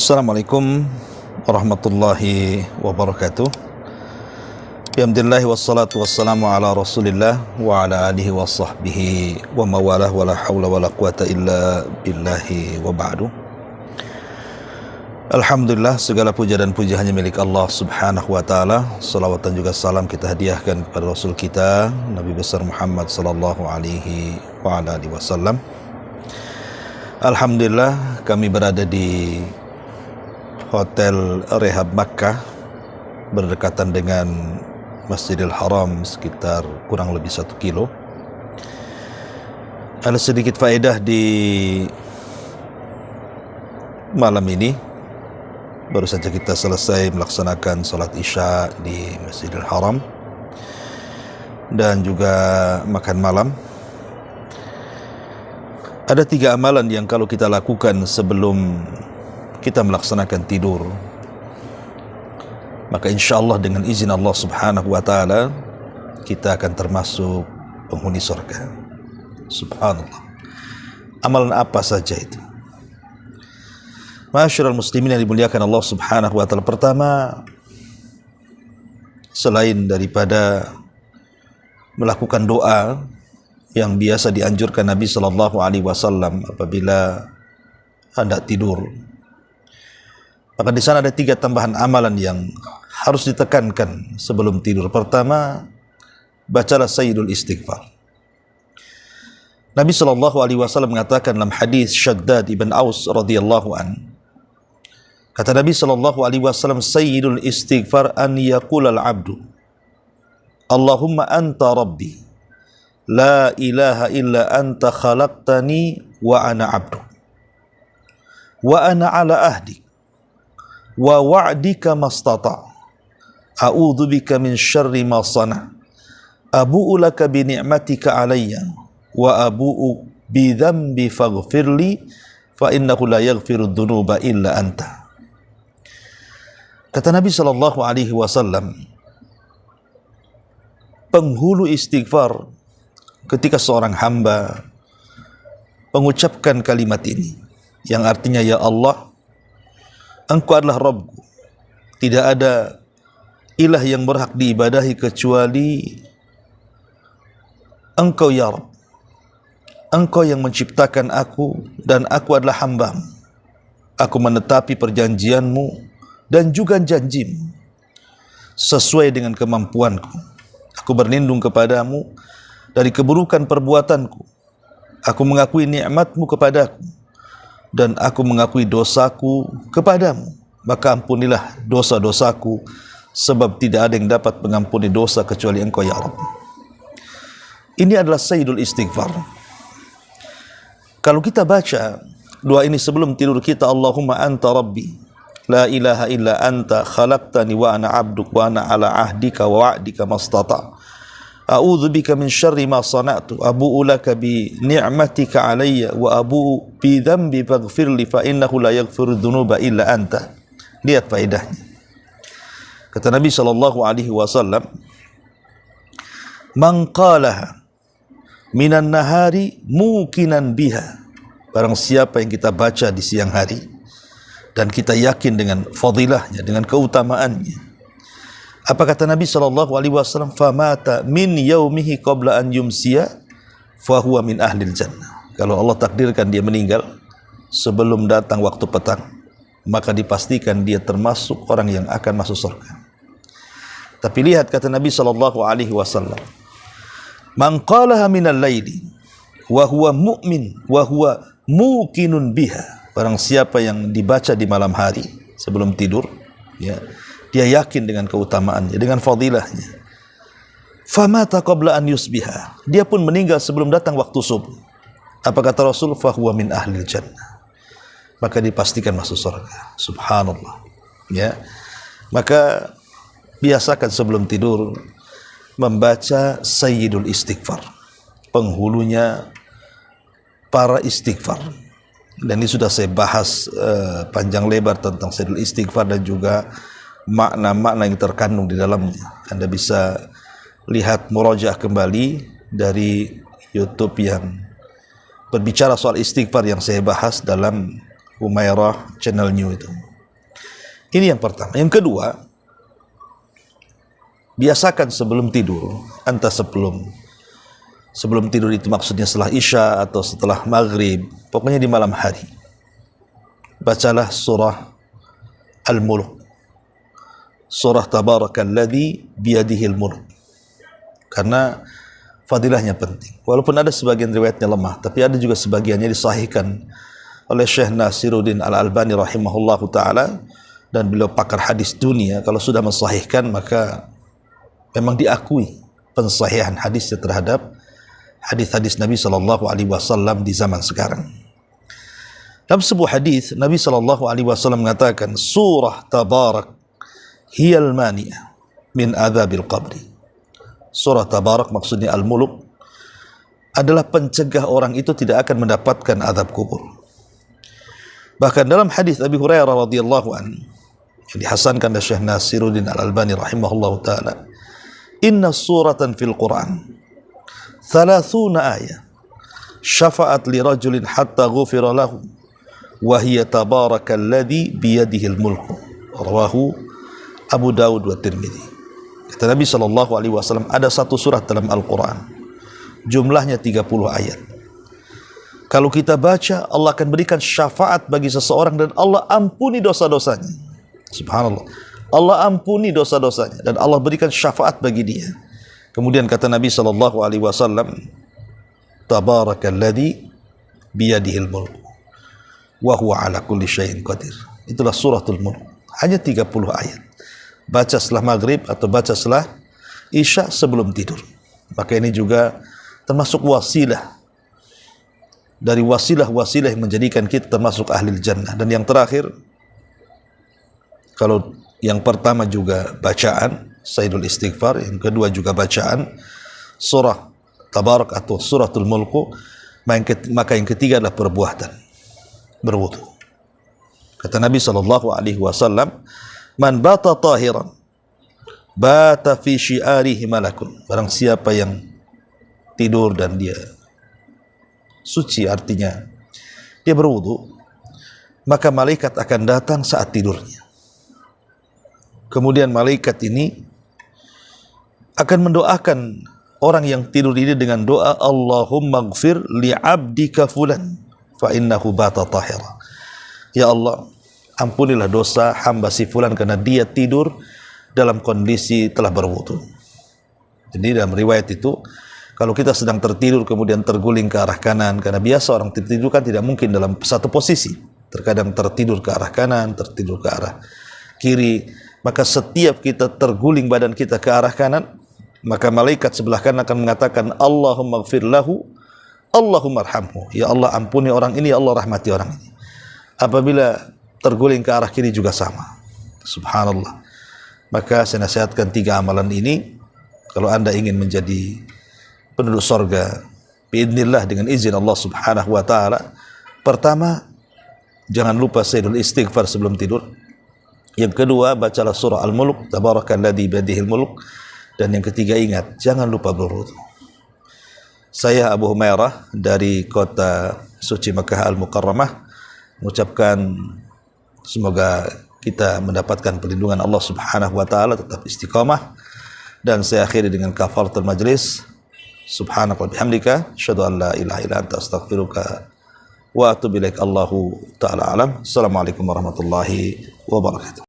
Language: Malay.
Assalamualaikum warahmatullahi wabarakatuh. Alhamdulillah wassalatu wassalamu ala Rasulillah wa ala alihi wa sahbihi wa mawalah wa la hawla wa la quwata illa billahi wa ba'du. Alhamdulillah, segala puja dan puji hanya milik Allah Subhanahu wa taala. Salawat dan juga salam kita hadiahkan kepada Rasul kita Nabi besar Muhammad sallallahu alaihi wa ala alihi wasallam. Alhamdulillah, kami berada di Hotel Rehab Makkah, berdekatan dengan Masjidil Haram sekitar kurang lebih 1 kilo. Ada sedikit faedah di malam ini. Baru saja kita selesai melaksanakan salat Isya di Masjidil Haram dan juga makan malam. Ada 3 amalan yang kalau kita lakukan sebelum kita melaksanakan tidur, maka insyaAllah dengan izin Allah Subhanahu wa ta'ala kita akan termasuk penghuni surga. Subhanallah. Amalan apa saja itu? Ma'asyiral muslimin yang dimuliakan Allah Subhanahu wa ta'ala, pertama, selain daripada melakukan doa yang biasa dianjurkan Nabi sallallahu alaihi wasallam apabila hendak tidur, maka di sana ada 3 tambahan amalan yang harus ditekankan sebelum tidur. Pertama, bacalah sayyidul istighfar. Nabi sallallahu alaihi wasallam mengatakan dalam hadis Shaddad ibn Aus radhiyallahu an, kata Nabi sallallahu alaihi wasallam, sayyidul istighfar an yaqula al-'abdu Allahumma anta rabbi la ilaha illa anta khalaqtani wa ana 'abdu wa ana 'ala ahdik wa wa'dika mastata' a'udzu bika min syarri ma sana' abu'u laka bi ni'matika 'alayya wa abu'u bi dhanbi faghfirli fa innahu la yaghfiru dhunuba illa anta. Kata Nabi sallallahu alaihi wasallam, penghulu istighfar ketika seorang hamba mengucapkan kalimat ini yang artinya, ya Allah, Engkau adalah Rabbku, tidak ada ilah yang berhak diibadahi kecuali Engkau ya Rabb. Engkau yang menciptakan aku dan aku adalah hamba-Mu. Aku menetapi perjanjian-Mu dan juga janji-Mu sesuai dengan kemampuanku. Aku berlindung kepadamu dari keburukan perbuatanku. Aku mengakui nikmat-Mu kepadaku dan aku mengakui dosaku kepadamu, maka ampunilah dosa-dosaku, sebab tidak ada yang dapat mengampuni dosa kecuali Engkau ya Rabb. Ini adalah sayyidul istighfar. Kalau kita baca doa ini sebelum tidur kita, Allahumma anta rabbi la ilaha illa anta khalaqtani wa ana 'abduk wa ana 'ala ahdika wa wa'dika mastata' a'udzu bika min syarri ma sana'tu abu'u laka bi ni'matika 'alayya wa abu'u bi dhanbi faghfirli fa innahu la yaghfiru dhunuba illa anta. Lihat faedahnya. Kata Nabi sallallahu alaihi wasallam, man qalaha minan nahari muqinan biha, barang siapa yang kita baca di siang hari dan kita yakin dengan fadilahnya, dengan keutamaannya. Apa kata Nabi sallallahu alaihi wasallam? Famata min yaumihi qabla an yumsiya fa huwa min ahlil jannah. Kalau Allah takdirkan dia meninggal sebelum datang waktu petang, maka dipastikan dia termasuk orang yang akan masuk surga. Tapi lihat kata Nabi sallallahu alaihi wasallam, man qalaha minal laili wa huwa mu'min wa huwa muqinun biha, barang siapa yang dibaca di malam hari sebelum tidur, ya, dia yakin dengan keutamaannya, dengan fadilahnya. Famata qabla an yusbiha, dia pun meninggal sebelum datang waktu subuh. Apa kata Rasul? Fahuwa min ahlil jannah, maka dipastikan masuk surga. Subhanallah. Ya, maka biasakan sebelum tidur membaca sayyidul istighfar, penghulunya para istighfar. Dan ini sudah saya bahas panjang lebar tentang sayyidul istighfar dan juga makna-makna yang terkandung di dalamnya. Anda bisa lihat murojaah kembali dari YouTube yang berbicara soal istighfar yang saya bahas dalam Humairah Channel New itu. Ini yang pertama. Yang kedua, biasakan sebelum tidur, entah sebelum tidur itu maksudnya setelah Isya atau setelah Maghrib, pokoknya di malam hari, bacalah surah Al-Mulk, surah Tabarakalladzi biyadihil mulk, karena fadilahnya penting. Walaupun ada sebagian riwayatnya lemah, tapi ada juga sebagiannya disahihkan oleh Syekh Nasiruddin Al-Albani rahimahullahu ta'ala, dan beliau pakar hadis dunia. Kalau sudah mensahihkan, maka memang diakui pensahihan hadisnya terhadap hadis-hadis Nabi SAW di zaman sekarang. Dalam sebuah hadis, Nabi SAW mengatakan, surah Tabarak hiyal mani'ah min adzabil qabri. Surah Tabarak maksudnya Al-Mulk adalah pencegah orang itu tidak akan mendapatkan azab kubur. Bahkan dalam hadis Abi Hurairah radhiyallahu anhu yang dihasankan oleh Syekh Nasiruddin Al-Albani rahimahullahu taala, inna suratan fil Quran 30 ayat syafa'at li rajulin hatta ghufira lahu wa hiya tabarakalladzi biyadihi al-mulku, rawahu Abu Dawud wa Tirmidzi. Kata Nabi SAW, ada satu surat dalam Al-Quran, jumlahnya 30 ayat. Kalau kita baca, Allah akan berikan syafaat bagi seseorang dan Allah ampuni dosa-dosanya. Subhanallah, Allah ampuni dosa-dosanya dan Allah berikan syafaat bagi dia. Kemudian kata Nabi SAW, Tabarakalladzi biyadihil mulku wa huwa ala kulli syai'in qadir. Itulah suratul Mulk, hanya 30 ayat. Baca setelah Maghrib atau baca setelah Isya sebelum tidur. Maka ini juga termasuk wasilah dari wasilah-wasilah yang menjadikan kita termasuk ahli jannah. Dan yang terakhir, kalau yang pertama juga bacaan Sayyidul Istighfar, yang kedua juga bacaan surah Tabarak atau suratul Mulku, maka yang ketiga adalah perbuatan, berwudu. Kata Nabi SAW, man bata tahiran bata fi syi'arihi malakun. Barang siapa yang tidur dan dia suci, artinya dia berwudu, maka malaikat akan datang saat tidurnya. Kemudian malaikat ini akan mendoakan orang yang tidur ini dengan doa, Allahumma gfir li'abdika fulan fa innahu bata tahira. Ya Allah, ampunilah dosa hamba si fulan karena dia tidur dalam kondisi telah berwudu. Jadi dalam riwayat itu, kalau kita sedang tertidur kemudian terguling ke arah kanan, karena biasa orang tertidur kan tidak mungkin dalam satu posisi, terkadang tertidur ke arah kanan, tertidur ke arah kiri, maka setiap kita terguling badan kita ke arah kanan, maka malaikat sebelah kanan akan mengatakan, Allahumma gfir lahu, Allahumma arhamhu. Ya Allah, ampuni orang ini, ya Allah rahmati orang ini. Apabila terguling ke arah kiri juga sama. Subhanallah. Maka saya nasihatkan 3 amalan ini. Kalau anda ingin menjadi penduduk sorga biidznillah dengan izin Allah subhanahu wa ta'ala, pertama, jangan lupa Sayyidul Istighfar sebelum tidur. Yang kedua, bacalah surah Al-Mulk, Tabarakalladzi biyadihil mulk. Dan yang ketiga, ingat, jangan lupa berwudu. Saya Abu Humairah dari kota suci Makkah Al-Mukarramah mengucapkan semoga kita mendapatkan perlindungan Allah subhanahu wa ta'ala, tetap istiqamah. Dan saya akhiri dengan kafaratul majlis. Subhanaka wa bihamdika, asyhadu an la ilaha illa anta, astaghfiruka wa atubu ilaik. Allahu ta'ala alam. Assalamualaikum warahmatullahi wabarakatuh.